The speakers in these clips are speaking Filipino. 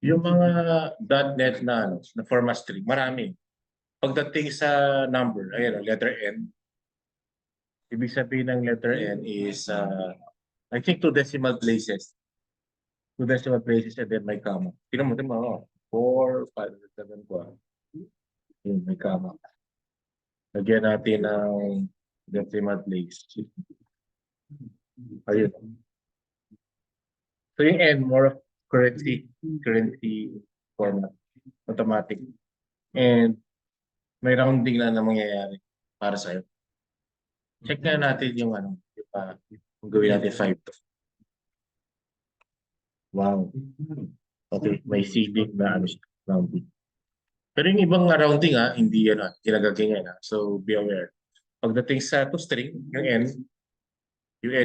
Yung mga .NET na, ano, na format string, marami. Pagdating sa number, ayun, letter N, ibig sabihin ng letter N is, I think, two decimal places. Two decimal places and then may comma. Tingnan mo, 4, 5, 7, 12. Yun, may comma. Lagyan natin ng decimal place. Ayun. So yung N, more of currency format, automatic. And may rounding lang na mangyayari para sa'yo. Check nga natin yung ano, yung gawin natin 5 to. Wow. Okay, may CD na ano siya, rounding. Pero yung ibang rounding hindi yan ginagaganyan So be aware. Pagdating sa to string, yung N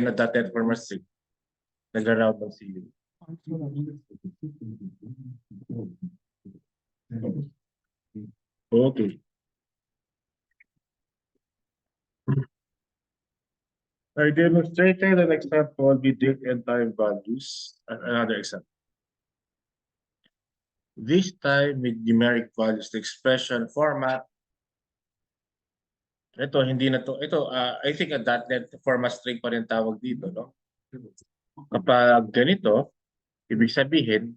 na dotted format string, nag-round ng CD. Okay. I demonstrated an example with date and time values. Another example. This time with numeric values, the expression format. Ito, hindi na to. Ito, I think a .NET format string pa rin tawag dito, no? Kapag ganito, ibig sabihin,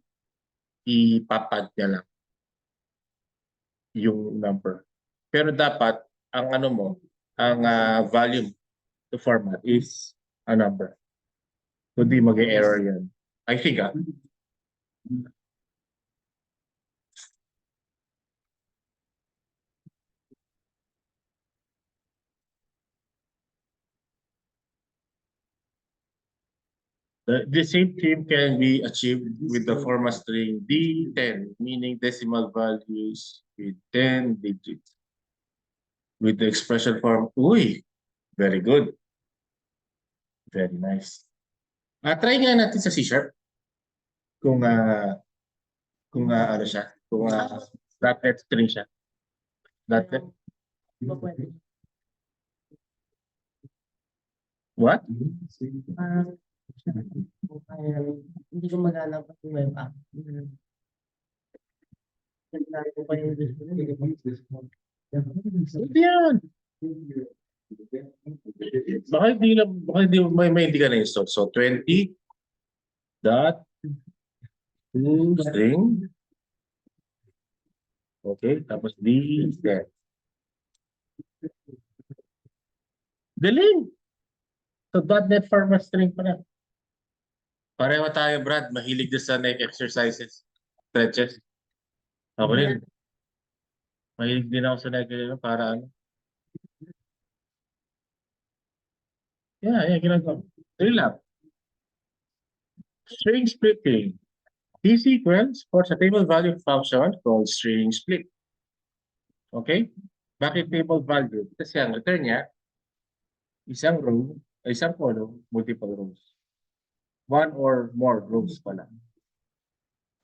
ipapad niya lang yung number. Pero dapat, ang ano mo, ang volume to format is a number. Kundi mag-error yan. I think, the same thing can be achieved with the format string D10, meaning decimal values with 10 digits. With the expression form, uy, very good. Very nice. Try nga natin sa C#. Kung ano siya, kung .NET string siya. .NET. What? Hindi ko magana pa yung web app. Hindi yan. Baka hindi may hindi ka na-install. So 20 dot to string. Okay, tapos D10. Galing! So .NET format string pa na. Pareho tayo, Brad. Mahilig din sa neck exercises. Stretches. Ako rin. Mahilig din ako sa neck para ano. Yeah, ginagawa. Drill up. String splitting. T-SQL supports a table value function called string split. Okay? Bakit table value? Kasi ang return niya, isang row, isang column, multiple rows. One or more rows pala.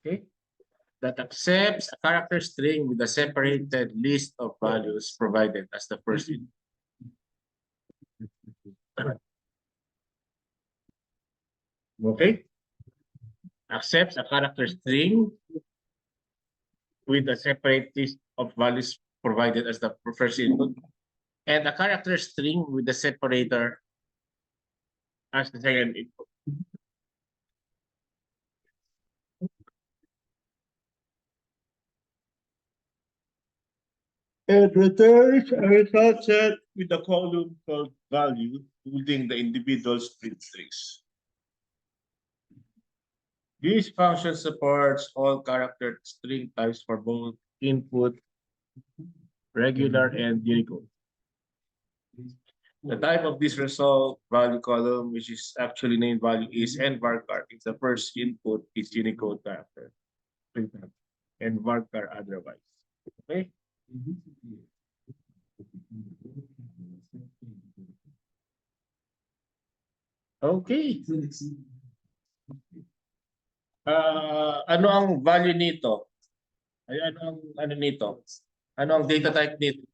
Okay? That accepts a character string with a separated list of values provided as the first input. Okay? Accepts a character string with a separate list of values provided as the first input, and a character string with the separator as the second input. And returns a result set with a column called value, holding the individual split strings. This function supports all character string types for both input, regular, and Unicode. The type of this result value column, which is actually named value, is and varchar. If the first input is Unicode character, and varchar otherwise. Okay. Okay. Ano ang value nito? Ay, ano nito? Ano ang data type nito?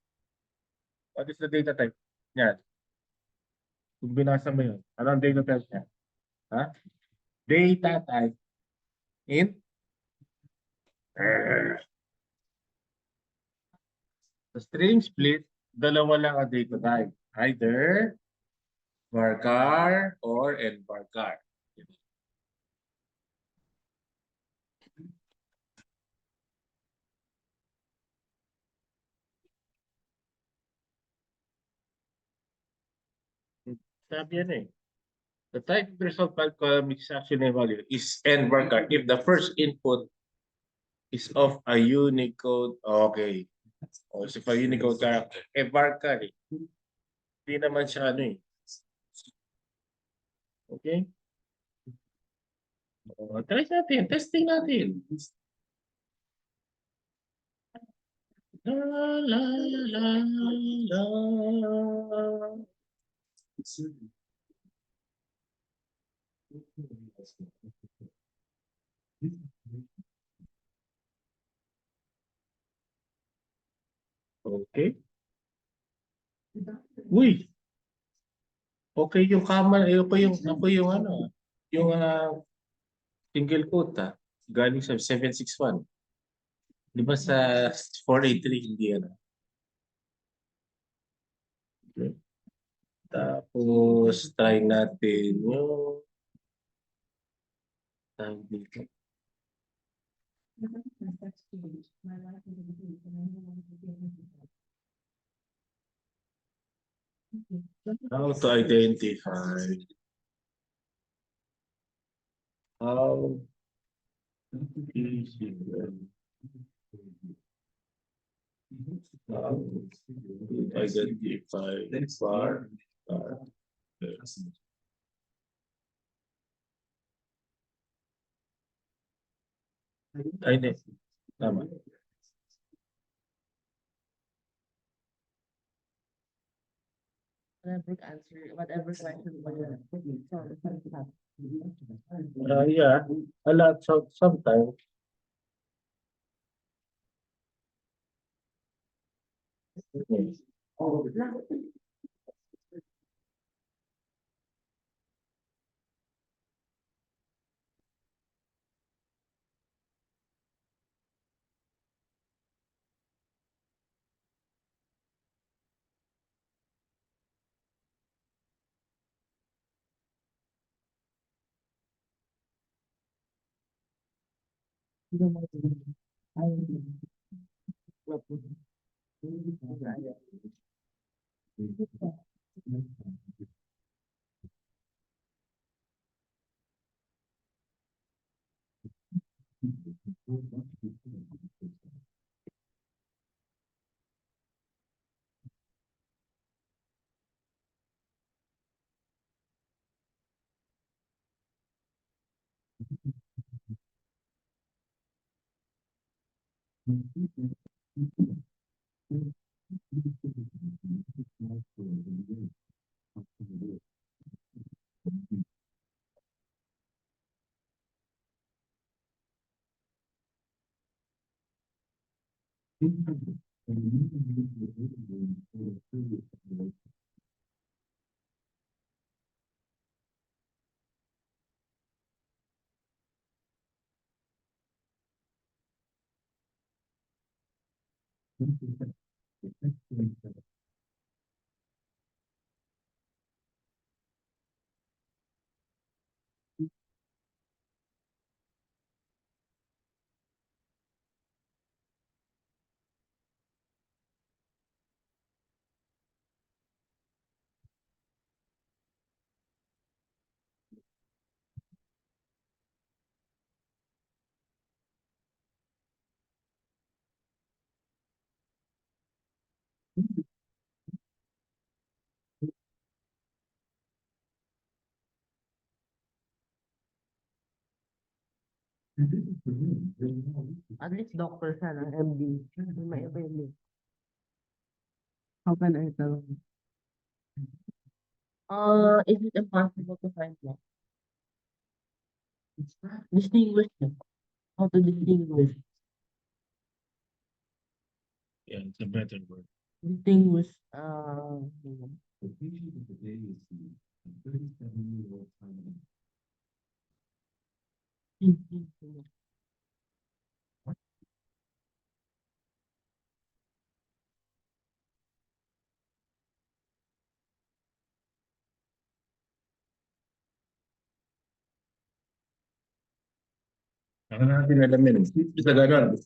What is the data type? Yan. Kung binasa mo yun, anong data type niya? Ha? Data type in sa string split, dalawa lang ang data type. Either varchar or nvarchar. Sabi yan eh. The type of result file column is actually value is nvarchar if the first input is of a Unicode. Okay. O, so pa Unicode character. Eh, varchar eh. Hindi naman siya ano eh. Okay? O, try natin. Testing natin. La, la, la, la. Okay. Uy, okay yung common, ako yung ano, yung single quote galing sa 761. Di ba sa 483 hindi ano? Okay. Tapos try natin yung tawag dito. How to identify how T-SQL how to identify bar. Ay, hindi. Tama. Whatever answer, whatever question mo yun. Yeah, a lot. So, sometimes. At least doctor siya ng MD. May iba. How can I tell? Is it impossible to find that? Distinguish them. How to distinguish? Yeah, it's a better word. Distinguish, Ano natin alamin? Isa ganon.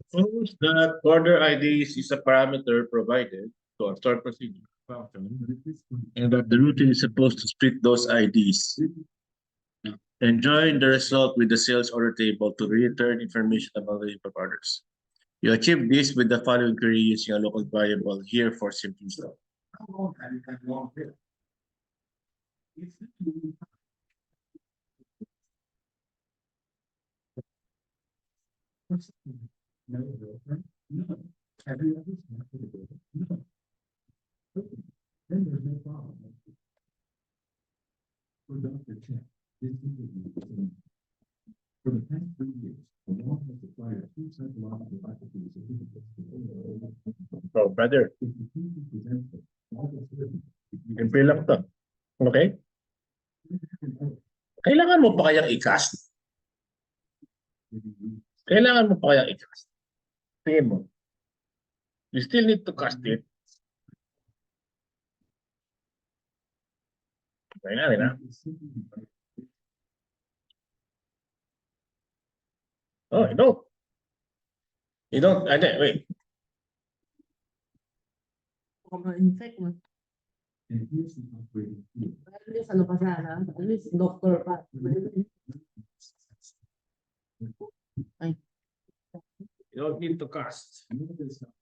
Suppose that order IDs is a parameter provided to a stored procedure function, and that the routine is supposed to split those IDs and join the result with the sales order table to return information about the input orders. You achieve this with the following query using a local variable here for simplicity. So, brother, simple lang to. Okay? Kailangan mo pa kayang i-cast? Kailangan mo pa kayang i-cast? Tingin mo. You still need to cast it. Kailangan na. Oh, you don't. You don't. Wait. Infect mo. At least ano pa sana? At least doctor pa. Ay, You don't need to cast.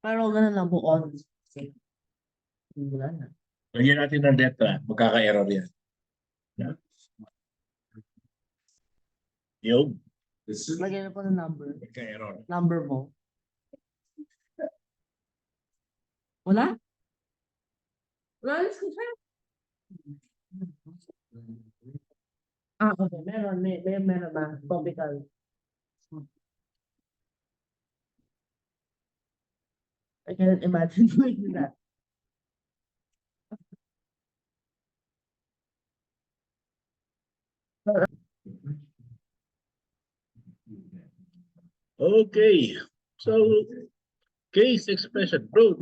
pero ganun lang bukod. Wala na. Lagyan natin ng letra. Magkaka-error yan. Yeah. Yung Lagyan na po ng number. magka-error. Number mo. Wala? Wala na siya. Okay. Meron. Meron ba? Topical. I cannot imagine doing that. Okay. So, case expression. Bro,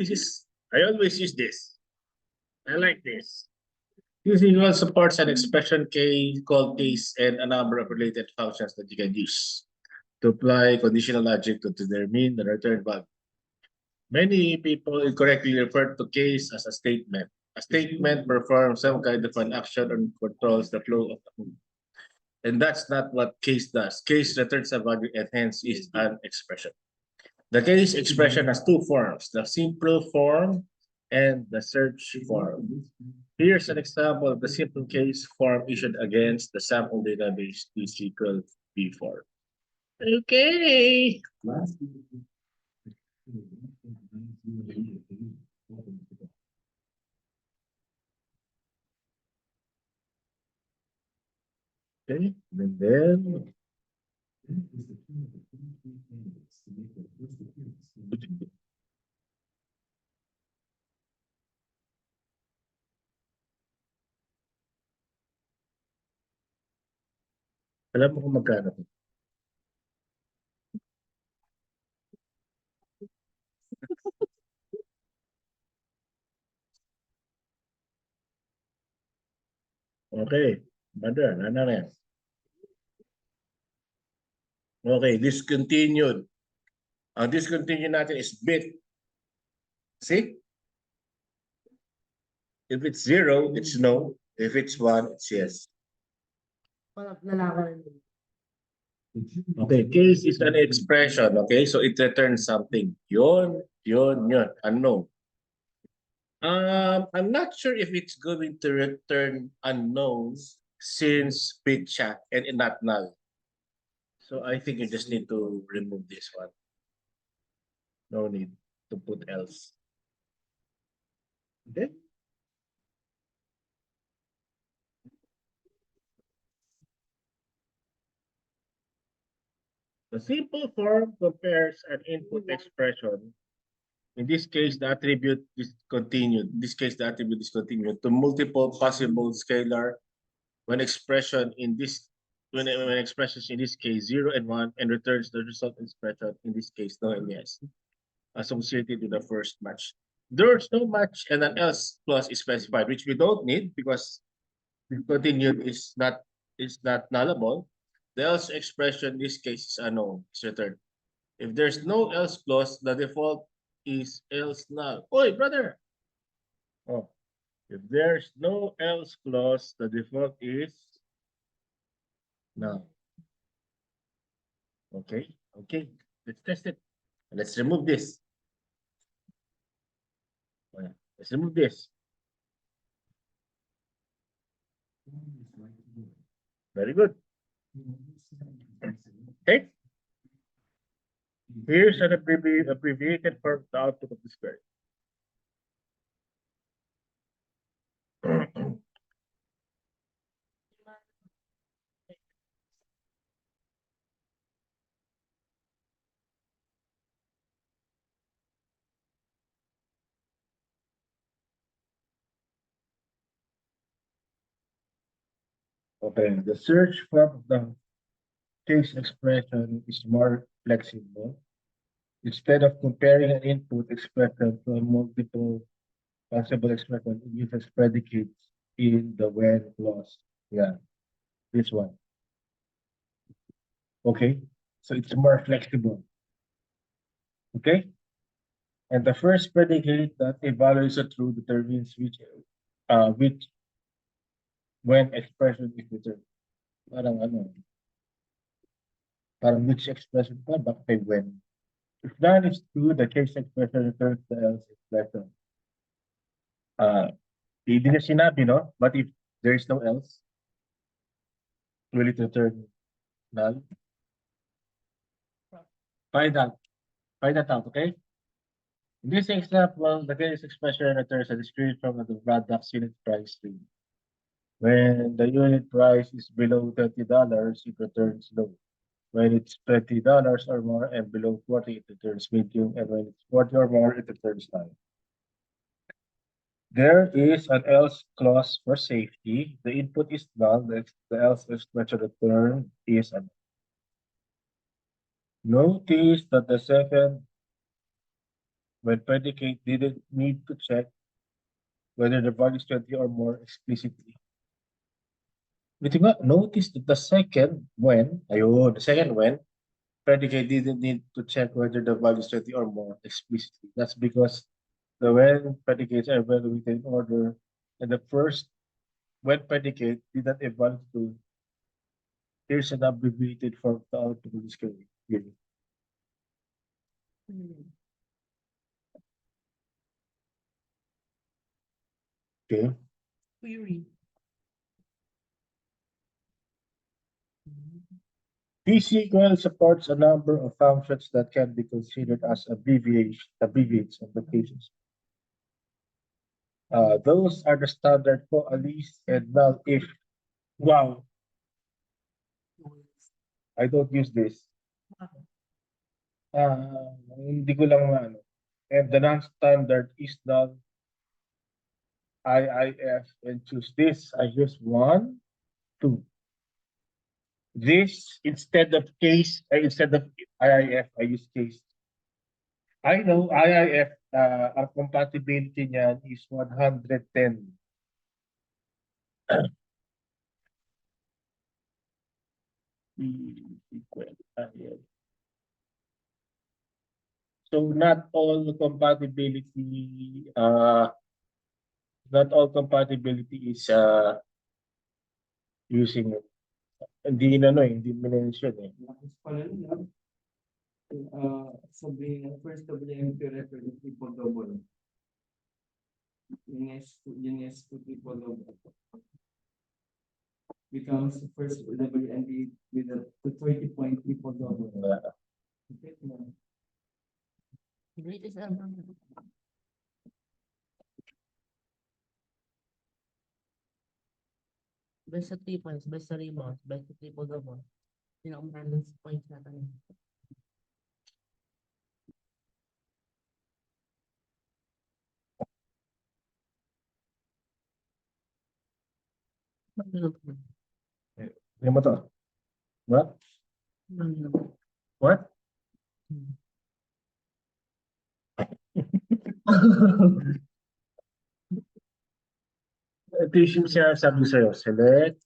I always use this. I like this. This equal supports an expression case called case and a number of related functions that you can use to apply conditional logic to determine the return value. Many people incorrectly refer to case as a statement. A statement performs some kind of an action or controls the flow of the code. And that's not what case does. Case returns a value and hence is an expression. The case expression has two forms, the simple form and the search form. Here's an example of the simple case form issued against the sample database T-SQL v4. Okay. Okay, and then alam mo kung magkano to? Okay, brother, ano na yan? Okay, discontinued. Ang discontinued natin is bit. See? If it's 0, it's no. If it's 1, it's yes. Wala nalaman. Okay, case is an expression, okay? So it returns something. Yun. Unknown. I'm not sure if it's going to return unknowns since bit chat and not null. So I think you just need to remove this one. No need to put else. Okay. The simple form compares an input expression In this case, the attribute is continued. In this case, the attribute is continued to multiple possible scalar when expression in this when expressions in this case 0 and 1 and returns the result expression in this case no and yes associated with the first match. There's no match and an else clause is specified, which we don't need because the continued is not nullable. The else expression in this case is unknown, is returned. If there's no else clause, the default is else null. Oi, brother! Oh, if there's no else clause, the default is null. Okay, okay. Let's test it. Let's remove this. Let's remove this. Very good. Okay. Here's an abbreviated form of the output of this query. Okay, the search form of the case expression is more flexible. Instead of comparing an input expression to a multiple possible expression, it uses predicates in the when clause. Yeah, this one. Okay, so it's more flexible. Okay, and the first predicate that evaluates a true determines which when expression is returned. Parang ano, parang which expression pa, bakit may when? If none is true, the case expression returns the else expression. Hindi niya sinabi, no? But if there is no else, will it return null? Find out. Find that out, okay? In this example, the case expression returns a discrete from the product's unit price string. When the unit price is below $30, it returns low. When it's $20 or more and below 40, it returns medium, and when it's 40 or more, it returns high. There is an else clause for safety. The input is null. The else expression return is a. Notice that the second, when predicate, didn't need to check whether the value is 20 or more explicitly. But notice that the second when, the second when, predicate didn't need to check whether the value is 20 or more explicitly. That's because the when predicates are evaluated in order, and the first when predicate did not evaluate to. Here's an abbreviated form of the output of this query. Okay. Query. T-SQL supports a number of functions that can be considered as abbreviates of the cases. Those are the standard for a list and null if. Wow, I don't use this. Hindi ko lang maano. And the non-standard is null IIF and choose this. I use 1, 2. This instead of instead of IIF, I use case. I know IIF, ang compatibility niyan is 110. So not all compatibility is using it. Hindi hindi mention eh. Sabihin, first WMP record triple double. Yung S2 triple double. Becomes first WMP with a 30-point triple double. Okay, no. Greatest best sa 3 points, best sa rebounds, best sa triple double. Yun ang balance points natin. Tingnan mo to. What? What? Ito yung sinasabi sa'yo. Select,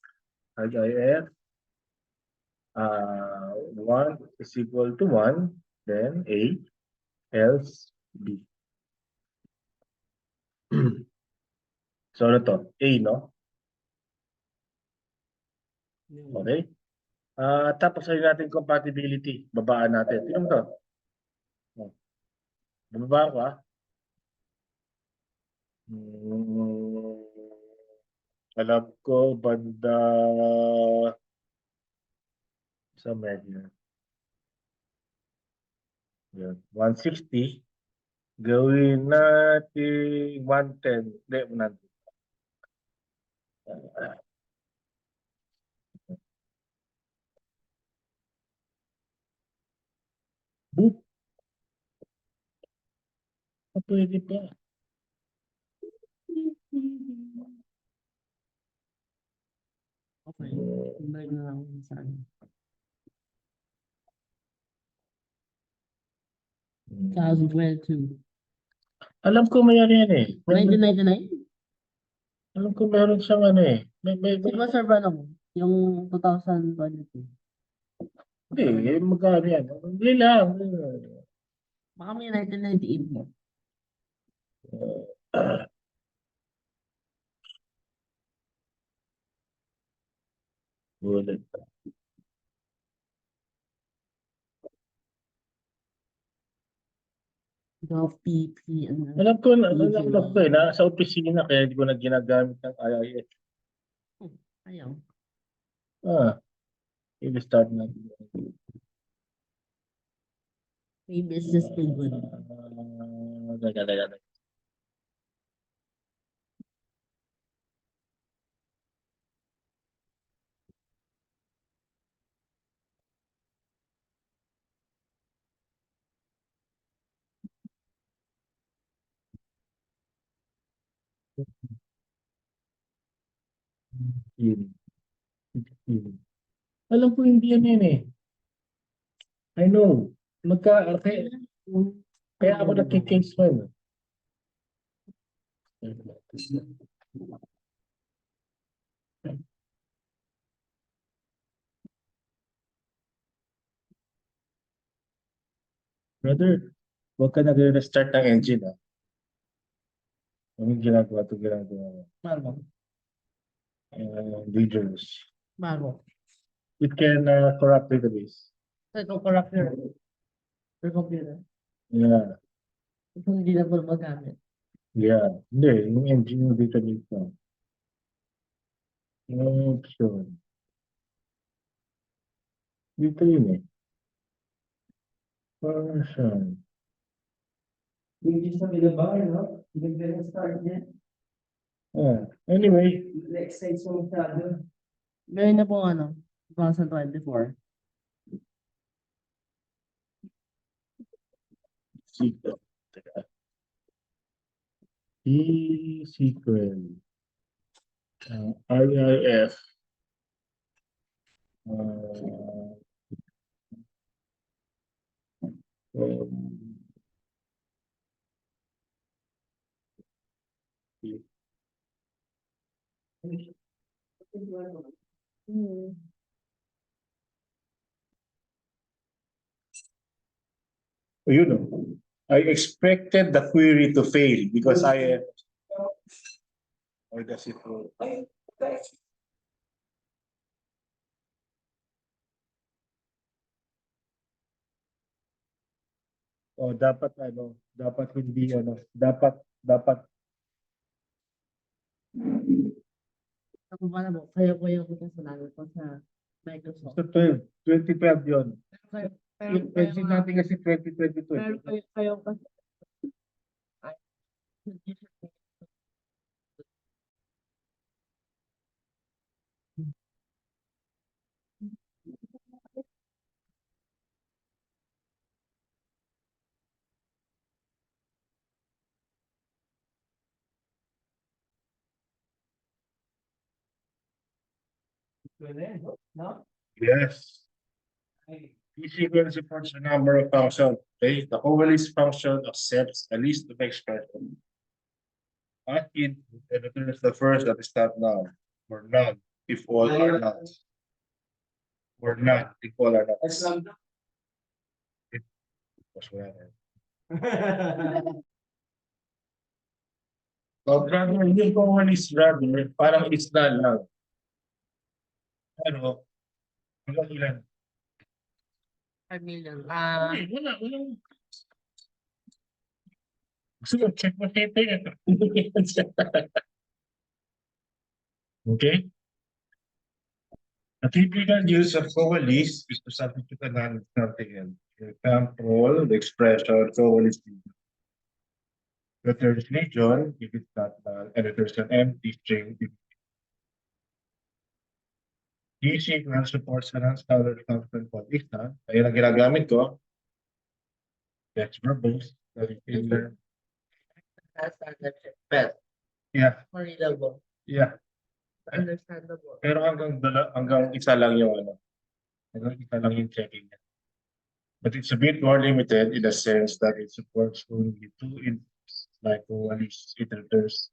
if, 1 is equal to 1, then A, else B. So ano to? A, no? Okay? Tapos ay natin compatibility. Babaan natin. Tingnan mo to. Bababa ko, ah. Hmm, alam ko, banda sa medyo. Yun. 160. Gawin natin 110. Hindi, 100. Boop. Pwede pa. Okay. Invite na lang ako sa ano. 2022. Alam ko mayroon yan eh. 1999? Alam ko meron siyang ano eh. Di ba sir ba mo? Yung 2022. Hindi, magkano yan? Hindi lang. Baka may 1998 mo. Ulit. Golf PP. Alam ko, alam ko eh, nasa opisina kaya hindi ko na ginagamit ng IIS. Ayaw. I-start natin. Maybe it's just too good. Teka. Alam ko hindi yan yun eh. I know. Kaya ako nagkikase mo yun. Brother, huwag ka nag-restart ng engine ah. Anong ginagawa ito ginagawa? Bago. Dangerous. Bago. It can corrupt database. So ito corrupt your computer. Yeah. Ito hindi na po magamit. Yeah. Hindi, yung engine yung database na. Option. Dito yun eh. Function. Yung sa binabar, no? Nag-start niya. Anyway, Next mo masyado. Gawin na po 2024. SQL. T-SQL. RIF. Um, you know, I expected the query to fail because or does it fail? Dapat dapat hindi dapat Ako pa na po. Kaya ko kasalanan ko sa Microsoft. sa 2012 yun. Pero Yung engine natin kasi 2022. kayo kasi No? Yes. Ay, T-SQL supports a number of functions. Okay, the coalesce function accepts a list of expressions. At input and returns the first that is not null or none if all are not. Or not if all are not. That's lang. Was whatever. So, brother, yung coalesce brother, parang it's not lang. Ano? Hanggang ilan? 5 million. Ay, wala. Gusto mo, check mo tete. Okay? A typical use of coalesce is to substitute another something else. For example, the expression coalesce returns legion if it's not null, and returns an empty string if T-SQL supports an unstandard function called isna. Ayun ang ginagamit ko. That's verbose. That you can learn. That's best. Yeah, More readable. yeah. Understandable. Pero hanggang isa lang yung ano. Hanggang isa lang yung checking niya. But it's a bit more limited in the sense that it supports only two inputs, like at least it returns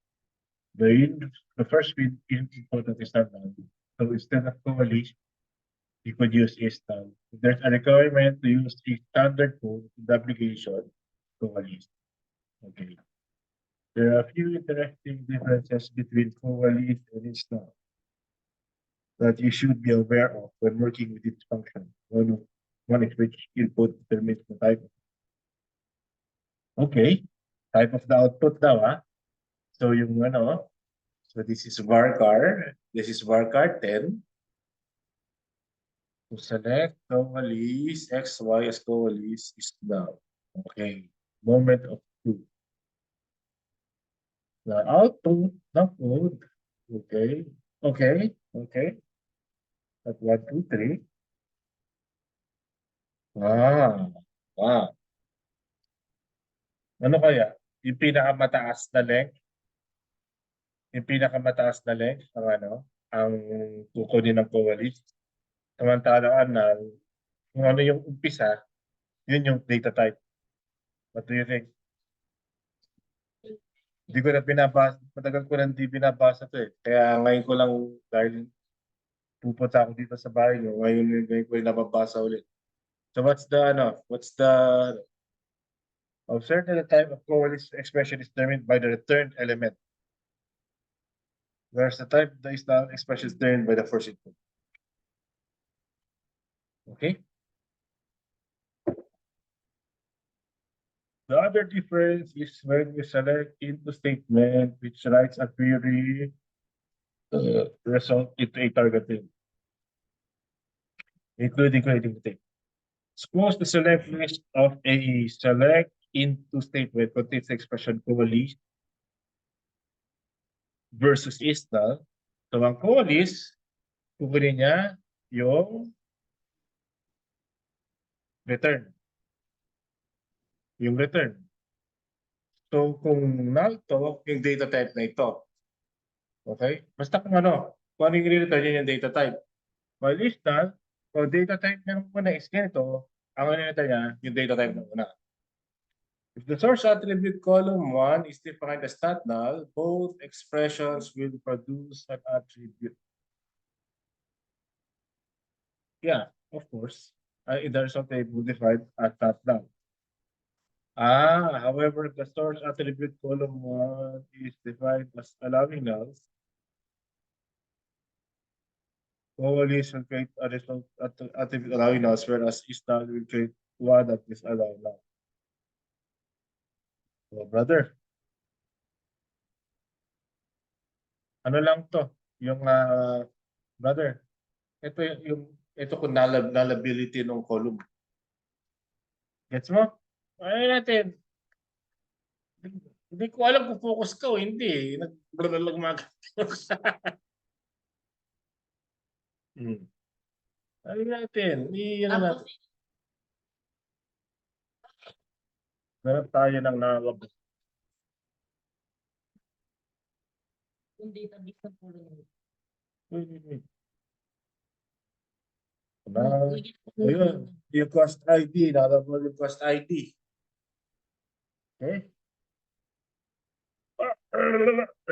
the first input that is not null. So instead of coalesce, you could use istal. If there's a requirement to use a standard code in the application, coalesce. Okay. There are a few interesting differences between coalesce and istal that you should be aware of when working with its function. One is which input determines the type. Okay. Type of the output daw, ah. So yung ano, so this is varchar. This is varchar 10. So select coalesce xy as coalesce is now. Okay. Moment of truth. The output ng code. Okay. Okay. At 1, 2, 3. Ah. Ano kaya? Yung pinakamataas na length? Yung pinakamataas na length ang ano? Ang kukunin ng coalesce. Samantalang kung ano yung umpisa, yun yung data type. What do you think? Hindi ko na binabasa, matagal ko na hindi binabasa to eh. Kaya ngayon ko lang, dahil pupunta ako dito sa bahay nyo, ngayon ko yung nababasa ulit. So what's the observe that the type of coalesce expression is determined by the returned element. Whereas the type that is now expression is determined by the first input. Okay? The other difference is when you select into statement which writes a query result into a target field, including creating the table. Suppose the select list of a select into statement contains the expression coalesce versus is null. So ang coalesce, kukunin niya yung return. Yung return. So kung null to, yung data type na ito. Okay? Basta kung ano yung i-return yun yung data type. While is null, so data type na muna is ganito, ang i-return niya yung data type na muna. If the source attribute column 1 is defined as not null, both expressions will produce an attribute. Yeah, of course. There's a table defined as not null. However, if the source attribute column 1 is defined as allowing nulls, coalesce will create a result attribute allowing nulls, whereas is null will create one that is allowing null. So, brother, ano lang to? Yung brother, ito kung nullability ng column. Gets mo? Ay natin. Hindi ko alam kung focus ka o hindi. Nagblalalag mga Ay natin. Ano natin. Meron tayo ng nawag. Yung database na puro yun. Wait. Now, ayun, yung cost ID, nalabas yung cost ID. Okay?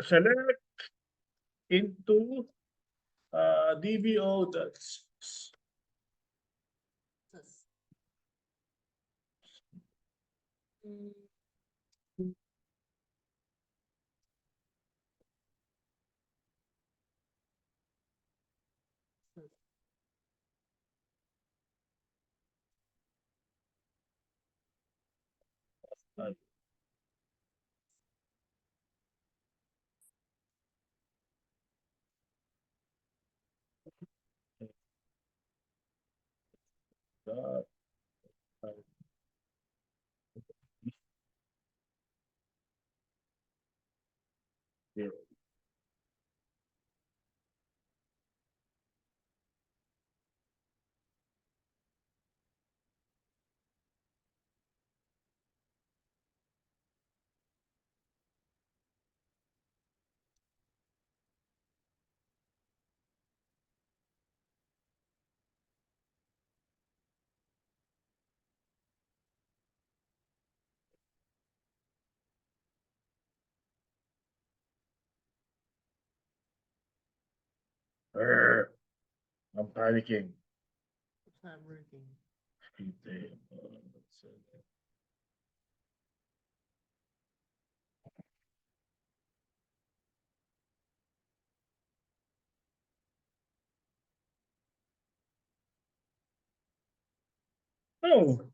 Select into DBO. That's that. I'm panicking. It's not working. Oh.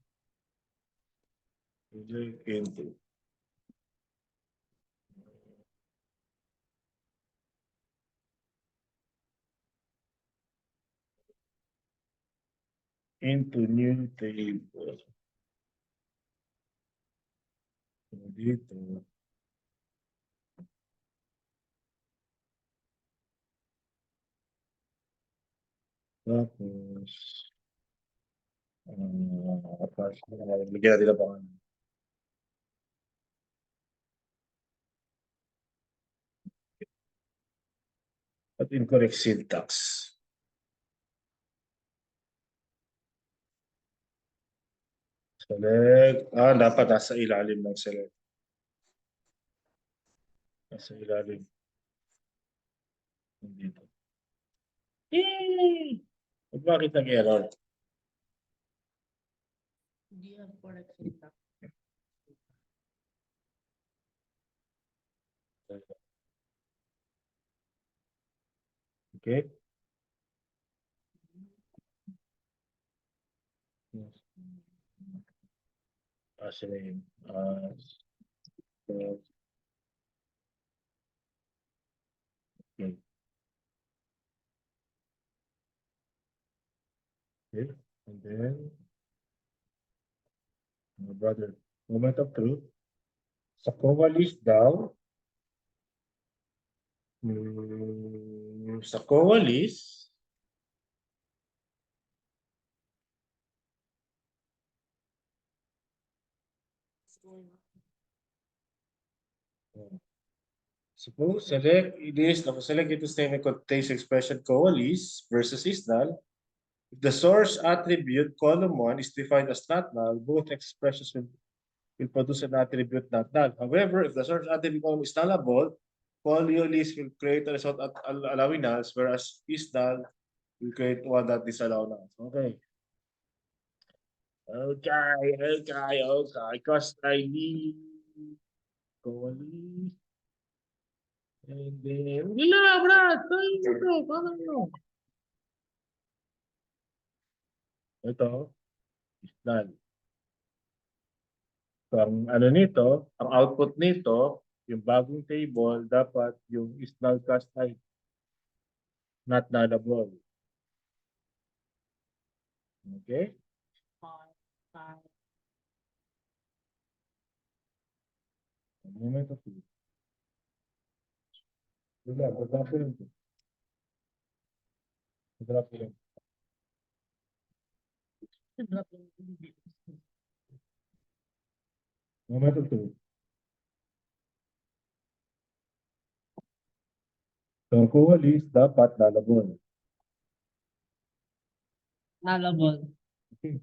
Into new table. Dito. Tapos, bigyan natin ang pangalan. At incorrect syntax. Select. Dapat nasa ilalim ng select. Nasa ilalim. Dito. Yay! Bakit nag-error? Do you have correct syntax? Okay. Yes. Same. Okay. Okay. And then, brother, moment of truth. Sa COA list daw, sa COA list, suppose select this, select ito statement contains expression COA list versus is null. If the source attribute column 1 is defined as not null, both expressions will produce an attribute not null. However, if the source attribute column is nullable, COA list will create a result allowing nulls, whereas is null will create one that disallow nulls. Okay. Okay. Cost ID. COA list. And then, wala, Brad! Paano yun? Ito, is null. So, ang ano nito, ang output nito, yung bagong table, dapat yung is null cast ay not nullable. Okay? Five. A moment of truth. Wala, baga yun. Baga yun. Moment of truth. So, ang COA list dapat nullable. Nullable. Okay.